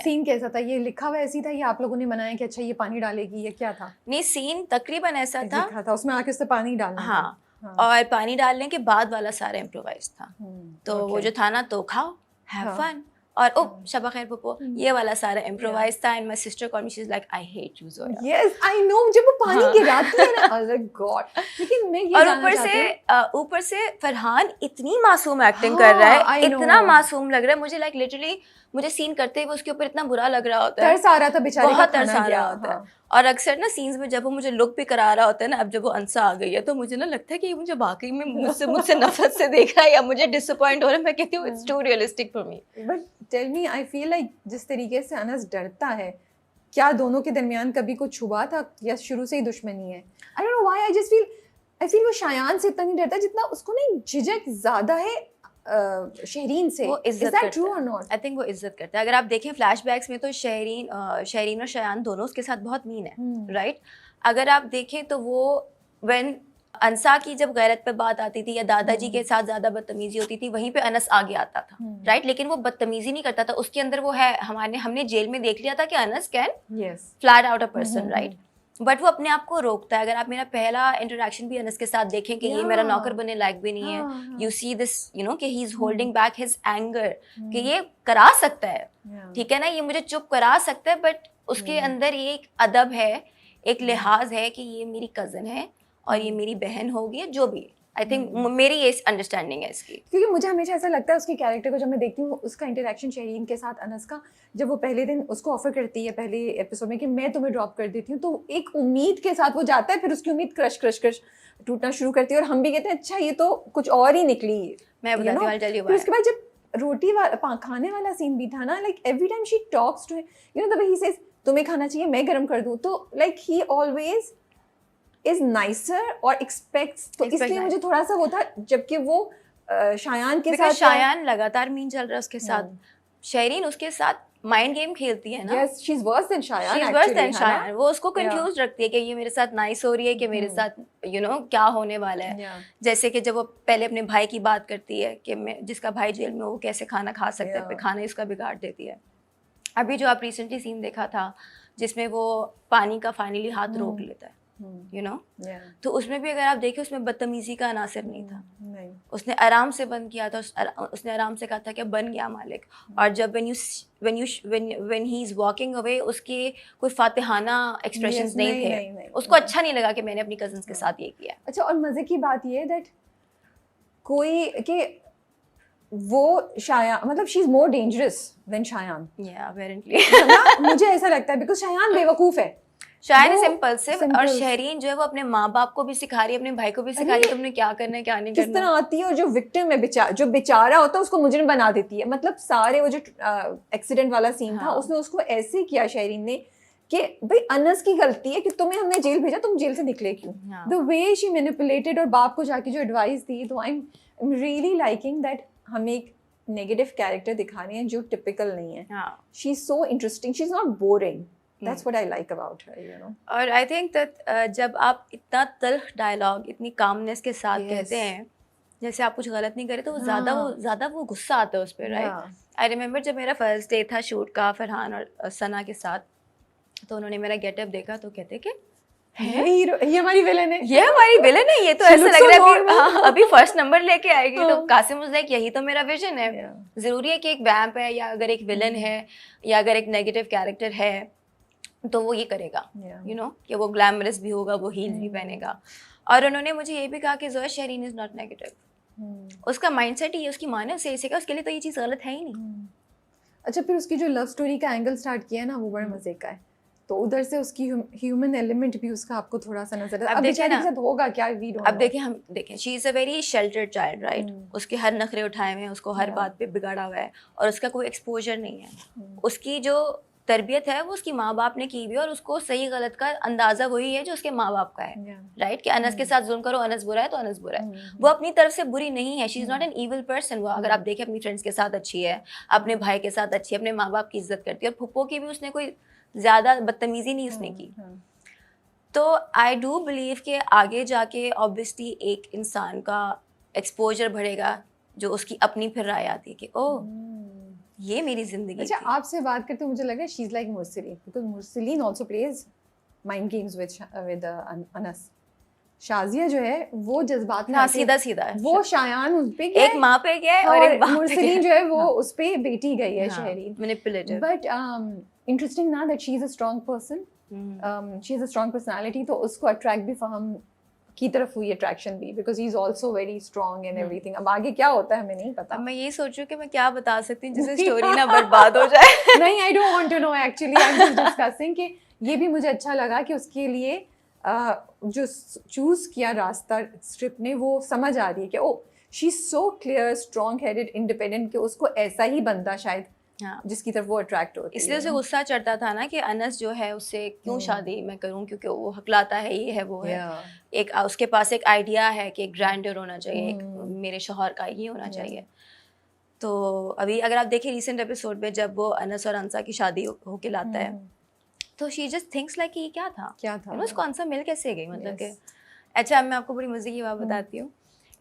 Scene कैसा था? ये लिखा हुआ ऐसी था या आप लोगों ने बनाया कि अच्छा ये पानी डालेगी, ये क्या था? नहीं, सीन तकरीबन ऐसा था। लिखा था उसमें आके उससे पानी डालना हाँ, था। हाँ। और पानी डालने के बाद वाला सारा इम्प्रोवाइज था। तो वो okay. जो था ना, तो खाओ, हैव हाँ। फन, और ओ शबा खैर पप्पो, ये वाला सारा इम्प्रोवाइज था। And my sister called me, she is like I hate you Zoya. Yes I know, जब वो पानी हाँ। गिराती है ना, अरे गॉड। लेकिन मैं ये और जानना चाहती हूँ, ऊपर से फरहान इतनी मासूम एक्टिंग कर रहा है, हाँ, I इतना know. मासूम लग रहा है मुझे, लाइक लिटरली मुझे सीन करते हुए उसके ऊपर इतना बुरा लग रहा होता है, तरस आ रहा था बेचारे का, बहुत तरस खाना आ गया। रहा होता है। हाँ। और अक्सर ना सीन्स में जब वो मुझे लुक भी करा रहा होता है ना, अब जब वो अंसा आ गई है तो मुझे ना लगता है कि ये मुझे वाकई में मुझसे नफरत से देख रहा है या मुझे डिसअपॉइंट हो रहा है। मैं कहती हूँ it's too realistic for me. But tell me, I feel like जिस तरीके से अनस डरता है, क्या दोनों के दरमियान कभी कुछ हुआ था या शुरू से ही दुश्मनी है? I don't know why, I feel वो शायान से इतना नहीं डरता जितना उसको नहीं झिझक ज्यादा है शहरीन से। वो इज इज्जत दैट ट्रू करता और है, नॉट? आई थिंक वो इज्जत करता है। अगर आप देखें फ्लैशबैक्स में तो शहरीन और शयान दोनों उसके साथ बहुत मीन है, राइट? अगर आप देखें तो वो व्हेन अंसा की जब गैरत पे बात आती थी या दादाजी के साथ ज्यादा बदतमीजी होती थी, वहीं पे अनस आगे आता था, राइट? लेकिन वो बदतमीजी नहीं करता था, उसके अंदर वो है, हमने जेल में देख लिया था कि Anas can flat out a person, right? But वो अपने आप को रोकता है। अगर आप मेरा पहला इंटरेक्शन भी अनस के साथ देखें कि ये मेरा नौकर बनने लायक भी नहीं है, you see this, you know, कि he is holding back his anger, कि ये करा सकता है, ठीक है ना, ये मुझे चुप करा सकता है, बट उसके अंदर ये एक अदब है, एक लिहाज है कि ये मेरी कजन है और ये मेरी बहन होगी, जो भी। आई थिंक मेरी ये अंडरस्टैंडिंग है इसकी। क्योंकि मुझे हमेशा ऐसा लगता है उसके कैरेक्टर को जब मैं देखती हूँ, उसका इंटरेक्शन शहरीन के साथ अनस का, जब वो पहले दिन उसको ऑफर करती है पहले एपिसोड में कि मैं तुम्हें ड्रॉप कर देती हूँ, तो एक उम्मीद के साथ वो जाता है, फिर उसकी उम्मीद क्रश क्रश क्रश टूटना शुरू करती है और हम भी कहते हैं अच्छा ये तो कुछ और ही निकली। मैं बताती हूँ, I'll tell you फिर why. उसके बाद जब रोटी वाला खाने वाला सीन भी था ना, like every time she talks to you know the way he says तुम्हें खाना चाहिए, मैं गर्म कर दूँ, तो like he always is nicer और एक्सपेक्ट्स, तो इसलिए मुझे थोड़ा सा वो था, जबकि वो शायान के साथ, शायान लगातार मीन चल रहा है उसके साथ, शहरीन उसके साथ माइंड गेम खेलती है ना। yes she's worse than Shayan, She's worse than Shayan. वो उसको कंफ्यूज रखती है कि ये मेरे साथ नाइस हो रही है कि मेरे साथ यू नो क्या होने वाला है। जैसे कि जब वो पहले अपने भाई की बात करती है कि मैं, जिसका भाई जेल में, वो कैसे खाना खा सकता है, खाना इसका बिगाड़ देती है। अभी जो आप रिसेंटली सीन देखा था जिसमें वो पानी का फाइनली हाथ रोक लेता है, यू नो, तो उसमें भी अगर आप देखें उसमें बदतमीजी का अनासर नहीं था, उसने आराम से बंद किया था, उसने आराम से कहा था कि बन गया मालिक। और जब when he is walking away, उसके कोई फातिहाना एक्सप्रेशंस नहीं थे, उसको अच्छा नहीं लगा कि मैंने अपनी कजिन्स के साथ ये किया। अच्छा, और मजे की बात ये दैट कोई कि वो शायान, मतलब she is more dangerous than Shayan, apparently मुझे ऐसा लगता है, बिकॉज शायान बेवकूफ है, शायद इज इम्पल्सिव, और शहरीन जो है वो अपने माँ बाप को भी सिखा रही है, अपने भाई को भी सिखा रही है तुमने क्या करना है क्या नहीं करना। किस तरह आती है और जो विक्टिम है, जो बेचारा होता है उसको मुजरिम बना देती है। मतलब सारे वो जो एक्सीडेंट वाला सीन था, उसने उसको ऐसे किया शहरीन ने कि भाई अनस की गलती है कि तुम्हें हमने जेल भेजा, तुम जेल से निकले क्यों। द वे शी मैनिपुलेटेड, और बाप को जाके जो एडवाइस दी, तो I am really liking that हम एक नेगेटिव कैरेक्टर दिखा रहे हैं जो टिपिकल नहीं है। She is so interesting, she is not boring. That's what I like about her, you know. और I think that जब आप इतना तल्ख डायलॉग इतनी कामनेस के साथ कहते हैं, जैसे आप कुछ गलत नहीं करे, तो वो ज़्यादा वो गुस्सा आता है उस पर, राइट? आई रिमेम्बर जब मेरा फर्स्ट डे था शूट का फरहान और सना के साथ, तो उन्होंने मेरा गेटअप देखा तो कहते कि ये हमारी विलन है, ये हमारी विलन है, ये तो ऐसा लग रहा है कि अभी फर्स्ट नंबर लेके आएगी। तो कासिम वाज लाइक यही तो मेरा विजन है। जरूरी है कि एक वैम्प है या अगर एक विलन है या अगर एक नेगेटिव कैरेक्टर है तो वो ये करेगा, यू नो, कि वो ग्लैमरस भी होगा, वो हील्स भी पहनेगा। और उन्होंने मुझे ये भी कहा कि Zoya Shahreen is not negative, उसका माइंडसेट ही है, उसकी माँ ने उसे ऐसे कहा, उसके लिए तो ये चीज़ गलत है ही नहीं। अच्छा, फिर उसकी जो लव स्टोरी का एंगल स्टार्ट किया है ना, वो बड़ा मजे का है, तो उधर से उसकी ह्यूमन एलिमेंट भी उसका आपको थोड़ा सा नजर आता है। अब देखिए ना होगा क्या, वी डोंट नो। अब देखिए, हम देखें, she is a very sheltered child, right? उसके हर नखरे उठाए हुए हैं, उसको हर बात पे बिगाड़ा हुआ है और उसका कोई एक्सपोजर नहीं है। उसकी जो तरबियत है वो उसकी माँ बाप ने की हुई है, और उसको सही गलत का अंदाज़ा वही है जो उसके माँ बाप का है, राइट? कि अनस के साथ जुल्म करो, अनस बुरा है तो अनस बुरा है। वो अपनी तरफ से बुरी नहीं है, she is not an evil person. वो अगर आप देखें अपनी फ्रेंड्स के साथ अच्छी है, अपने भाई के साथ अच्छी है, अपने माँ बाप की इज्जत करती है, और फुप्पो की भी उसने कोई ज़्यादा बदतमीज़ी नहीं उसने की। तो आई डू बिलीव कि आगे जाके ऑब्वियसली एक इंसान का एक्सपोजर बढ़ेगा जो उसकी अपनी फिर राय आती है कि ओह ये मेरी जिंदगी अच्छा थी। आपसे बात करते मुझे लगा she is like Mursaleen because Mursaleen also plays mind games with us. Shazia जो है वो जज्बात में हाँ, आके सीधा सीधा है। वो शायान उस पे गया एक माँ पे गया है और और एक बाप पे मुरसलीन गया जो है वो हाँ। उस पे बेटी गई है हाँ, शहरीन। manipulative। बट इंटरेस्टिंग ना that she is a strong person, she is a strong personality, तो उसको अट्रैक्ट भी फहम की तरफ हुई अट्रैक्शन भी because he is also very strong and everything. अब आगे क्या होता है हमें नहीं पता। अब मैं ये सोच रही हूँ कि मैं क्या बता सकती हूँ जिससे स्टोरी ना बर्बाद हो जाए। नहीं I don't want to know actually, I am just discussing कि ये भी मुझे अच्छा लगा कि उसके लिए जो चूज किया रास्ता स्ट्रिप ने वो समझ आ रही है कि oh she is so clear strong headed independent कि उसको ऐसा ही बंदा शायद हाँ, जिसकी तरफ वो अट्रैक्ट होती है। इसलिए उसे गुस्सा चढ़ता था ना कि अनस जो है उससे क्यों शादी मैं करूं, क्योंकि वो हकलाता है, ये है वो है। एक उसके पास एक आइडिया है कि एक ग्रैंडर होना चाहिए, एक मेरे शौहर का ये होना चाहिए। तो अभी अगर आप देखें रिसेंट एपिसोड में जब वो अनस और अंसा की शादी होके लाता है तो शी जस्ट थिंक्स लाइक ये क्या था, क्या था? यू नो उसको अंसा मिल कैसे गई, मतलब Yes. कि अच्छा अब मैं आपको बड़ी मजे की बात बताती हूँ।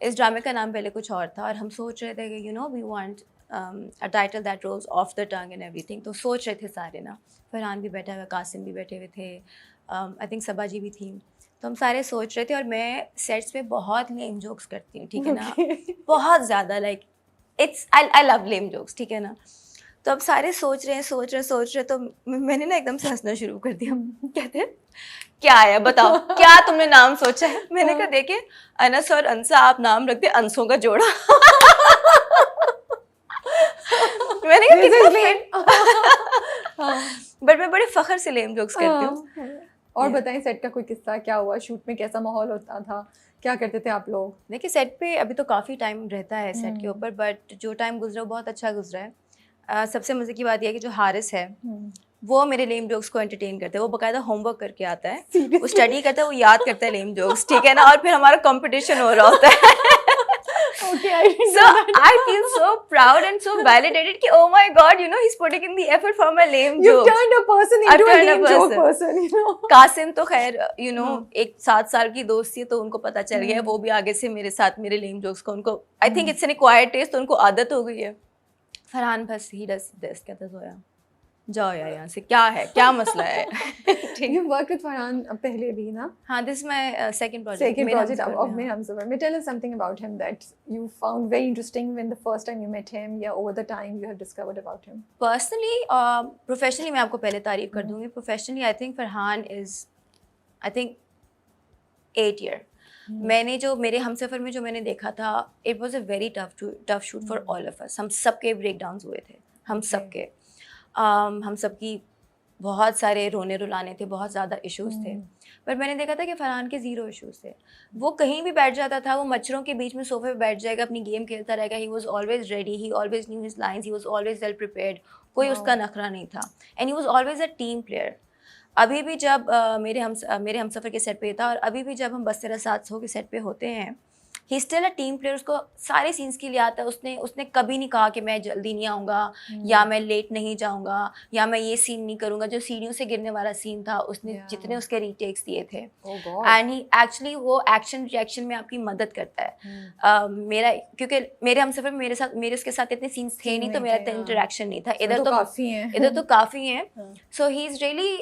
इस ड्रामे का नाम पहले कुछ और था और हम सोच रहे थे कि you know we want a title that rolls off the tongue and everything. तो सोच रहे थे सारे ना, फरहान भी बैठा हुआ, कासिम भी बैठे हुए थे, आई थिंक सबा जी भी थी। तो हम सारे सोच रहे थे और मैं सेट्स पे बहुत लेम जोक्स करती हूँ, ठीक है ना, बहुत ज़्यादा, like it's I love lame jokes, ठीक है ना। तो अब सारे सोच रहे तो मैंने ना एकदम से हंसना शुरू कर दिया। कहते हैं क्या है बताओ, क्या तुमने नाम सोचा है? मैंने कहा देखिए अनस और अंसा आप नाम रख दे अंसों का जोड़ा। मैंने कहा बट मैं बड़े फखर से लेम जोक्स करती हूँ। और बताएं सेट का कोई किस्सा, क्या हुआ शूट में, कैसा माहौल होता था, क्या करते थे आप लोग? देखिए सेट पे अभी तो काफ़ी टाइम रहता है सेट के ऊपर, बट जो टाइम गुजरा वो बहुत अच्छा गुजरा है। सबसे मज़े की बात यह है कि जो हारिस है वो मेरे लेम जोक्स को एंटरटेन करता है। वो बकायदा होमवर्क करके आता है, वो स्टडी करता है, वो याद करता है लेम जोक्स, ठीक है ना, और फिर हमारा कंपटीशन हो रहा होता है। Okay, I didn't So know that. I feel so proud and so validated कि oh my god, you know, he's putting in the effort for my lame You've jokes. turned a person I've into a turned a lame joke person. person, you know. Qasim तो खैर you know एक 7 साल की दोस्ती है तो उनको पता चल गया है, वो भी आगे से मेरे साथ मेरे लेम जोक्स को उनको I think it's an acquired taste, तो उनको आदत हो गई है। फरहान बस ही डज दिस, कहता सोया जाओ यार यहाँ से, क्या है, क्या मसला है। ठीक। You worked with Farhan पहले भी ना? हाँ, this is my second project. Second project of Mere Humsafar. May tell us something about him that you found very interesting when the first time you met him, या over the time you have discovered about him. Personally professionally मैं आपको पहले तारीफ कर दूंगी। Professionally I think Farhan is I think 8 year. मैंने जो मेरे हमसफ़र में जो मैंने देखा था, it was a very tough shoot for all of अस। हम सबके ब्रेक डाउन्स हुए थे, हम सबके हम सबकी बहुत सारे रोने रुलाने थे, बहुत ज़्यादा इश्यूज थे। पर मैंने देखा था कि फरहान के 0 इश्यूज थे। वो कहीं भी बैठ जाता था, वो मच्छरों के बीच में सोफे पे बैठ जाएगा, अपनी गेम खेलता रहेगा। He was always ready, he always new his lines, he was always well prepared, कोई उसका नखरा नहीं था। And he was always a team player. अभी भी जब मेरे हमसफ़र के सेट पे था और अभी भी जब हम बस तेरा साथ हो के सेट पे होते हैं, he still a team player. उसको सारे सीन्स के लिए आता है। उसने कभी नहीं कहा कि मैं जल्दी नहीं आऊँगा या मैं लेट नहीं जाऊँगा या मैं ये सीन नहीं करूँगा। जो सीढ़ियों से गिरने वाला सीन था, उसने जितने उसके रीटेक्स दिए थे, एंड ही एक्चुअली वो एक्शन रिएक्शन में आपकी मदद करता है। मेरा क्योंकि मेरे हमसफ़र में मेरे उसके साथ इतने सीन्स थे नहीं, तो मेरा इतना इंटरेक्शन नहीं था। इधर तो काफ़ी हैं। So he is really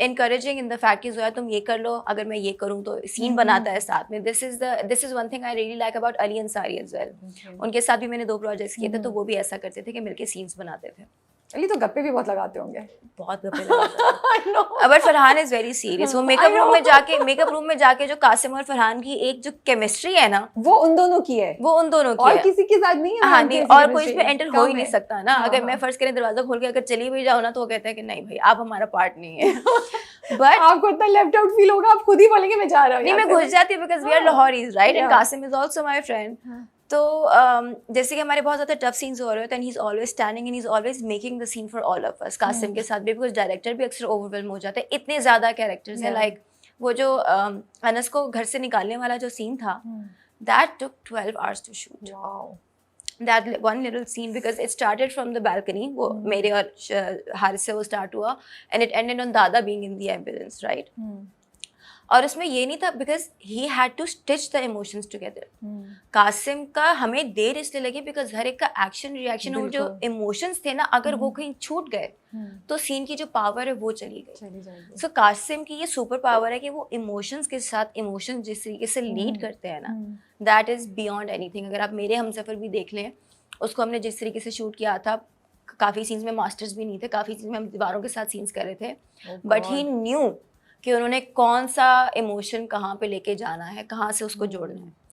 encouraging in the fact कि जोया तुम ये कर लो, अगर मैं ये करूँ तो सीन बनाता है साथ में। This is one thing I like about Ali Ansari as well. उनके साथ भी मैंने 2 प्रोजेक्ट्स किए थे, तो वो भी ऐसा करते थे कि मिलके सीन्स बनाते थे। अली तो गप्पे भी बहुत लगाते होंगे। बहुत गप्पे लगाते हैं। But Farhan is very serious. वो मेकअप रूम में जाके जो कासिम और फरहान की एक जो केमिस्ट्री है ना, वो उन दोनों की है, और किसी के साथ नहीं है। हाँ नहीं, और कोई इसमें एंटर हो ही नहीं सकता ना। अगर मैं फर्स्ट करें दरवाजा खोल के अगर चली भी जाओ ना, तो वो कहते हैं कि नहीं भाई आप हमारा पार्ट नहीं है। बट आपको इतना लेफ्ट आउट फील होगा, आप खुद ही बोलेंगे मैं जा रहा हूँ। नहीं, मैं घुस जाती हूँ because we are Lahoris, right, and Qasim is also my friend. तो जैसे कि हमारे बहुत ज़्यादा टफ सीन्स हो रहे होते हैं, he is always standing and he is always making the scene for all of us. Kasim के साथ भी बिकॉज डायरेक्टर भी अक्सर ओवरवेल्म हो जाते हैं, इतने ज़्यादा कैरेक्टर्स हैं। लाइक वो जो अनस को घर से निकालने वाला जो सीन था, that took 12 hours to shoot. That one little scene, because it started from the balcony, वो मेरे और हारिस से वो स्टार्ट हुआ, and it ended on दादा being in the ambulance, right? और उसमें ये नहीं था because he had to stitch the emotions together. Kasim का हमें देर इसलिए लगी बिकॉज हर एक का एक्शन रिएक्शन और जो बिल्कुल। इमोशंस थे ना, अगर वो कहीं छूट गए तो सीन की जो पावर है वो चली गई। चली जाएगी। सो कासिम की ये सुपर पावर है कि वो इमोशंस के साथ इमोशंस जिस तरीके से लीड करते हैं ना, दैट इज बियॉन्ड एनीथिंग। अगर आप मेरे हमसफर भी देख लें, उसको हमने जिस तरीके से शूट किया था, काफ़ी सीन्स में मास्टर्स भी नहीं थे, काफ़ी सीन्स में हम दीवारों के साथ सीन्स कर रहे थे, बट ही न्यू कि उन्होंने कौन सा इमोशन कहाँ पे लेके जाना है, कहाँ से उसको जोड़ना है।